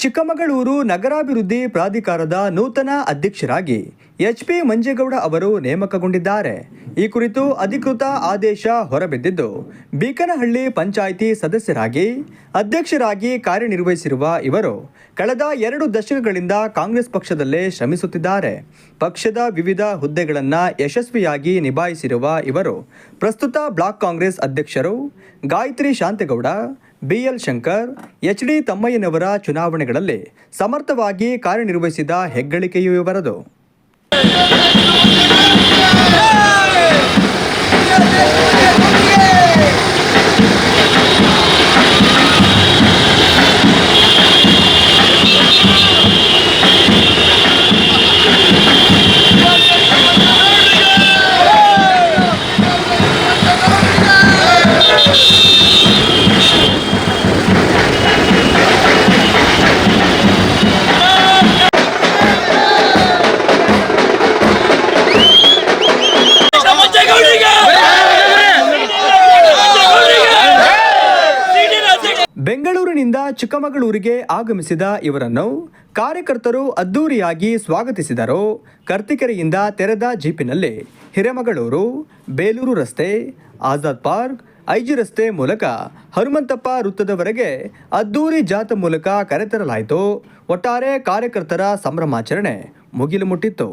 ಚಿಕ್ಕಮಗಳೂರು ನಗರಾಭಿವೃದ್ಧಿ ಪ್ರಾಧಿಕಾರದ ನೂತನ ಅಧ್ಯಕ್ಷರಾಗಿ ಎಚ್.ಪಿ. ಮಂಜೇಗೌಡ ಅವರು ನೇಮಕಗೊಂಡಿದ್ದಾರೆ. ಈ ಕುರಿತು ಅಧಿಕೃತ ಆದೇಶ ಹೊರಬಿದ್ದಿದ್ದು, ಬೀಕನಹಳ್ಳಿ ಪಂಚಾಯಿತಿ ಸದಸ್ಯರಾಗಿ ಅಧ್ಯಕ್ಷರಾಗಿ ಕಾರ್ಯನಿರ್ವಹಿಸಿರುವ ಇವರು ಕಳೆದ 2 ದಶಕಗಳಿಂದ ಕಾಂಗ್ರೆಸ್ ಪಕ್ಷದಲ್ಲೇ ಶ್ರಮಿಸುತ್ತಿದ್ದಾರೆ. ಪಕ್ಷದ ವಿವಿಧ ಹುದ್ದೆಗಳನ್ನು ಯಶಸ್ವಿಯಾಗಿ ನಿಭಾಯಿಸಿರುವ ಇವರು ಪ್ರಸ್ತುತ ಬ್ಲಾಕ್ ಕಾಂಗ್ರೆಸ್ ಅಧ್ಯಕ್ಷರು. ಗಾಯತ್ರಿ ಶಾಂತೇಗೌಡ, ಬಿ.ಎಲ್. ಶಂಕರ್, ಎಚ್.ಡಿ. ತಮ್ಮಯ್ಯನವರ ಚುನಾವಣೆಗಳಲ್ಲಿ ಸಮರ್ಥವಾಗಿ ಕಾರ್ಯನಿರ್ವಹಿಸಿದ ಹೆಗ್ಗಳಿಕೆಯೂ ಇವರದು. ಬೆಂಗಳೂರಿನಿಂದ ಚಿಕ್ಕಮಗಳೂರಿಗೆ ಆಗಮಿಸಿದ ಇವರನ್ನು ಕಾರ್ಯಕರ್ತರು ಅದ್ದೂರಿಯಾಗಿ ಸ್ವಾಗತಿಸಿದರು. ಕರ್ತಿಕೆರೆಯಿಂದ ತೆರೆದ ಜೀಪಿನಲ್ಲಿ ಹಿರೇಮಗಳೂರು, ಬೇಲೂರು ರಸ್ತೆ, ಆಜಾದ್ ಪಾರ್ಕ್, ಐಜಿ ರಸ್ತೆ ಮೂಲಕ ಹನುಮಂತಪ್ಪ ವೃತ್ತದವರೆಗೆ ಅದ್ದೂರಿ ಜಾಥಾ ಮೂಲಕ ಕರೆತರಲಾಯಿತು. ಒಟ್ಟಾರೆ ಕಾರ್ಯಕರ್ತರ ಸಂಭ್ರಮಾಚರಣೆ ಮುಗಿಲು ಮುಟ್ಟಿತ್ತು.